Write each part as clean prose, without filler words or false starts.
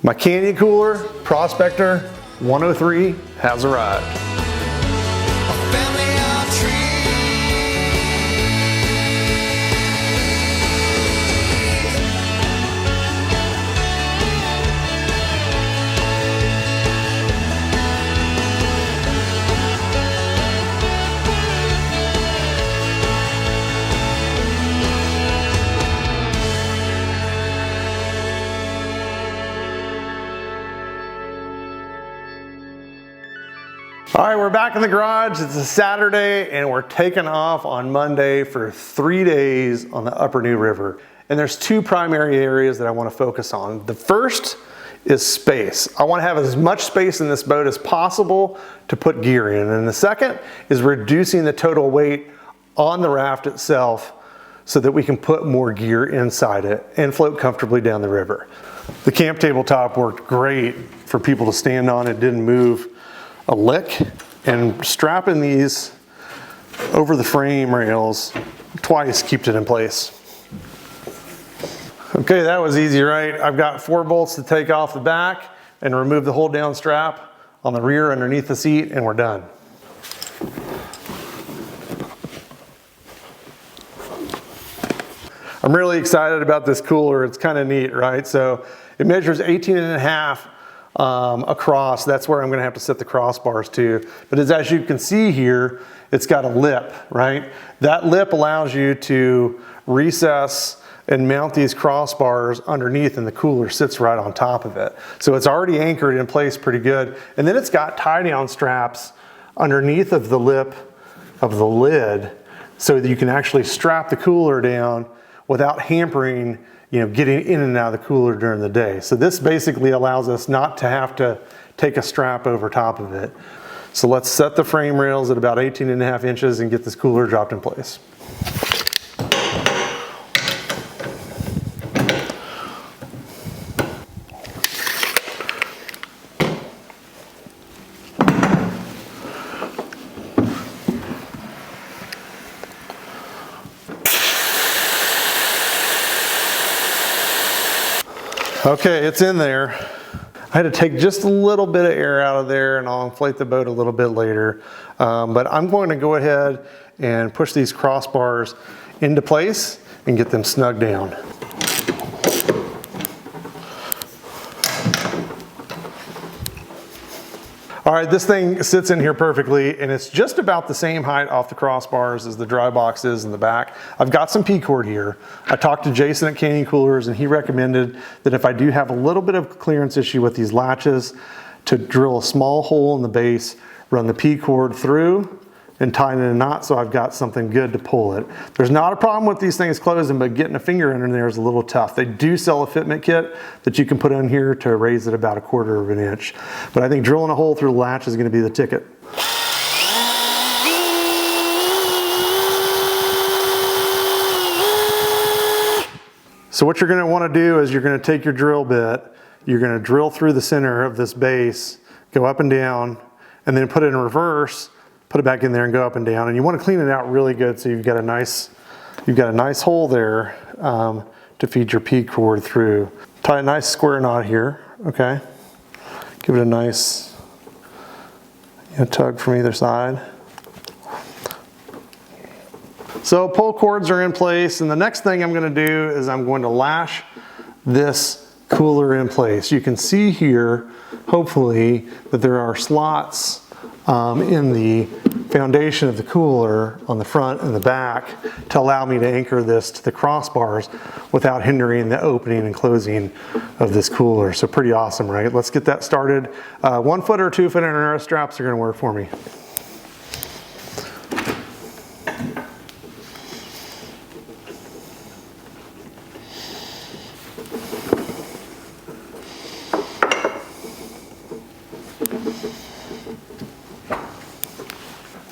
My candy cooler, Prospector 103, has arrived. All right, we're back in the garage. It's a Saturday and we're taking off on Monday for 3 days on the Upper New River. And there's two primary areas that I want to focus on. The first is space. I want to have as much space in this boat as possible to put gear in. And the second is reducing the total weight on the raft itself so that we can put more gear inside it and float comfortably down the river. The camp tabletop worked great for people to stand on. It didn't move a lick, and strapping these over the frame rails twice keeps it in place. Okay, that was easy, right? I've got 4 bolts to take off the back and remove the hold down strap on the rear underneath the seat, and we're done. I'm really excited about this cooler. It's kind of neat, right? So it measures 18.5 across. That's where I'm going to have to set the crossbars to. But as you can see here, it's got a lip, right? That lip allows you to recess and mount these crossbars underneath, and the cooler sits right on top of it. So it's already anchored in place pretty good. And then it's got tie down straps underneath of the lip of the lid so that you can actually strap the cooler down without hampering, getting in and out of the cooler during the day. So this basically allows us not to have to take a strap over top of it. So let's set the frame rails at about 18.5 inches and get this cooler dropped in place. Okay, it's in there. I had to take just a little bit of air out of there, and I'll inflate the boat a little bit later. But I'm going to go ahead and push these crossbars into place and get them snug down. All right, this thing sits in here perfectly, and it's just about the same height off the crossbars as the dry box is in the back. I've got some P-cord here. I talked to Jason at Canyon Coolers, and he recommended that if I do have a little bit of clearance issue with these latches, to drill a small hole in the base, run the P-cord through, and tie it in a knot so I've got something good to pull it. There's not a problem with these things closing, but getting a finger in there is a little tough. They do sell a fitment kit that you can put in here to raise it about 1/4 of an inch. But I think drilling a hole through the latch is gonna be the ticket. So what you're gonna wanna do is you're gonna take your drill bit, you're gonna drill through the center of this base, go up and down, and then put it in reverse, put it back in there and go up and down. And you want to clean it out really good so you've got a nice hole there to feed your P-cord through. Tie a nice square knot here, okay? Give it a nice tug from either side. So pull cords are in place, and the next thing I'm going to do is I'm going to lash this cooler in place. You can see here, hopefully, that there are slots in the foundation of the cooler on the front and the back to allow me to anchor this to the crossbars without hindering the opening and closing of this cooler. So pretty awesome, right? Let's get that started. 1 foot or 2 foot arrow straps are going to work for me.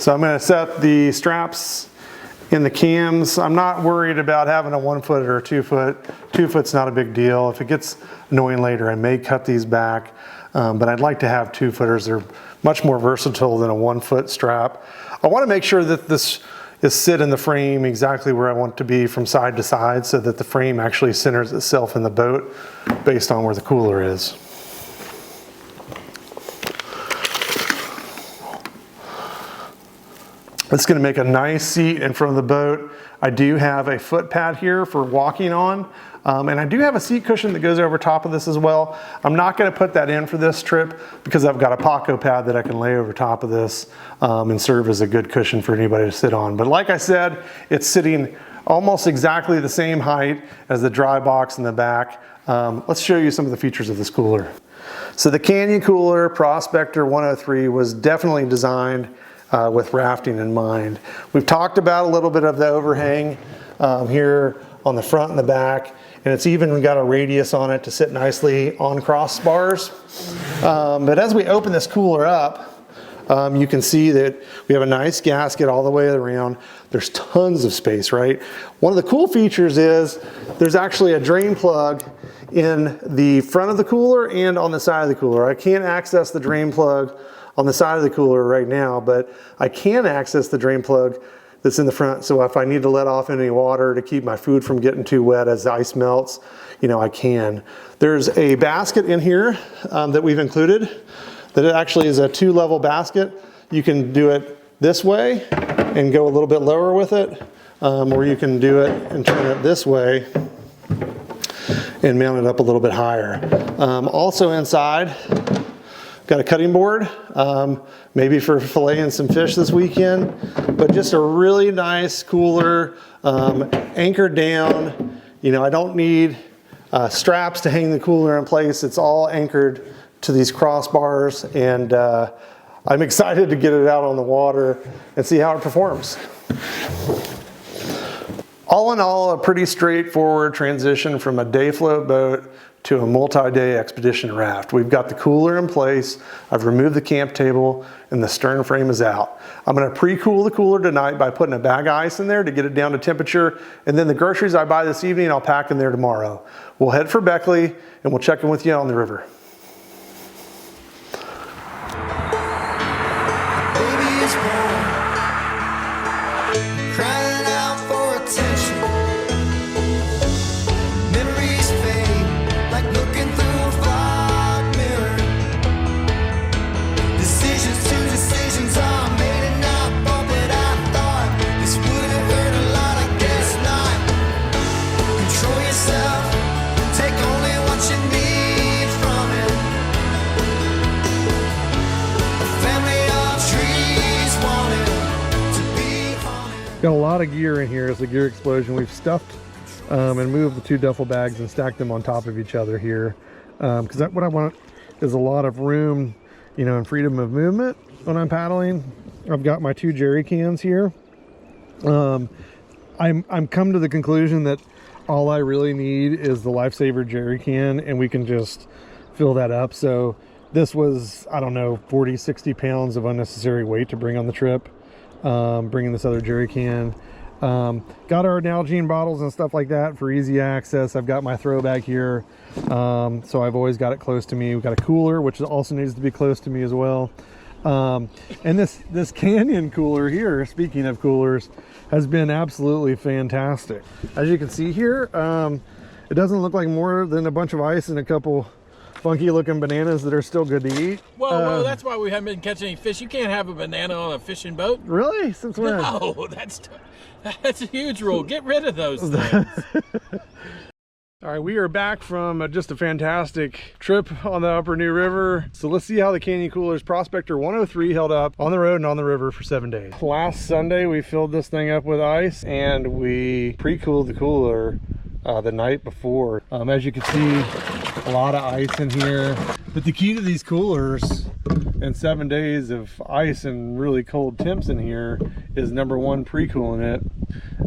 So I'm going to set the straps in the cams. I'm not worried about having a 1 foot or a 2 foot. 2 foot's not a big deal. If it gets annoying later, I may cut these back, but I'd like to have 2 footers. They're much more versatile than a 1 foot strap. I want to make sure that this is sit in the frame exactly where I want it to be from side to side so that the frame actually centers itself in the boat based on where the cooler is. It's going to make a nice seat in front of the boat. I do have a foot pad here for walking on. And I do have a seat cushion that goes over top of this as well. I'm not going to put that in for this trip because I've got a Paco pad that I can lay over top of this and serve as a good cushion for anybody to sit on. But like I said, it's sitting almost exactly the same height as the dry box in the back. Let's show you some of the features of this cooler. So the Canyon Cooler Prospector 103 was definitely designed with rafting in mind. We've talked about a little bit of the overhang here on the front and the back, and it's even got a radius on it to sit nicely on crossbars. But as we open this cooler up, you can see that we have a nice gasket all the way around. There's tons of space, right? One of the cool features is there's actually a drain plug in the front of the cooler and on the side of the cooler. I can't access the drain plug on the side of the cooler right now, but I can access the drain plug that's in the front. So if I need to let off any water to keep my food from getting too wet as the ice melts, you know, I can. There's a basket in here that we've included that it actually is a 2-level basket. You can do it this way and go a little bit lower with it, or you can do it and turn it this way and mount it up a little bit higher. Also inside, got a cutting board, maybe for filleting some fish this weekend, but just a really nice cooler, anchored down. You know, I don't need straps to hang the cooler in place. It's all anchored to these crossbars, and I'm excited to get it out on the water and see how it performs. All in all, a pretty straightforward transition from a day float boat to a multi-day expedition raft. We've got the cooler in place, I've removed the camp table, and the stern frame is out. I'm gonna pre-cool the cooler tonight by putting a bag of ice in there to get it down to temperature, and then the groceries I buy this evening, I'll pack in there tomorrow. We'll head for Beckley, and we'll check in with you on the river. Got a lot of gear in here. It's a gear explosion. We've stuffed and moved the 2 duffel bags and stacked them on top of each other here. Because what I want is a lot of room, you know, and freedom of movement when I'm paddling. I've got my 2 jerry cans here. I'm come to the conclusion that all I really need is the Lifesaver jerry can, and we can just fill that up. So this was, I don't know, 40, 60 pounds of unnecessary weight to bring on the trip. Bringing this other jerry can. Got our Nalgene bottles and stuff like that for easy access. I've got my throw bag here, so I've always got it close to me. We've got a cooler, which also needs to be close to me as well. And this Canyon cooler here, speaking of coolers, has been absolutely fantastic. As you can see here, it doesn't look like more than a bunch of ice and a couple funky looking bananas that are still good to eat. Well, that's why we haven't been catching any fish. You can't have a banana on a fishing boat. Really? Since when? No, that's a huge rule. Get rid of those things. All right, we are back from just a fantastic trip on the Upper New River. So let's see how the Canyon Cooler's Prospector 103 held up on the road and on the river for 7 days. Last Sunday, we filled this thing up with ice and we pre-cooled the cooler the night before. As you can see, a lot of ice in here. But the key to these coolers and 7 days of ice and really cold temps in here is number 1, pre-cooling it,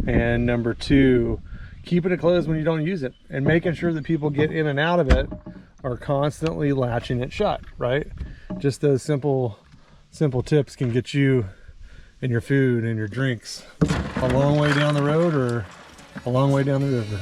and number 2, keeping it closed when you don't use it, and making sure that people get in and out of it are constantly latching it shut, right? Just those simple tips can get you and your food and your drinks a long way down the road or a long way down the river.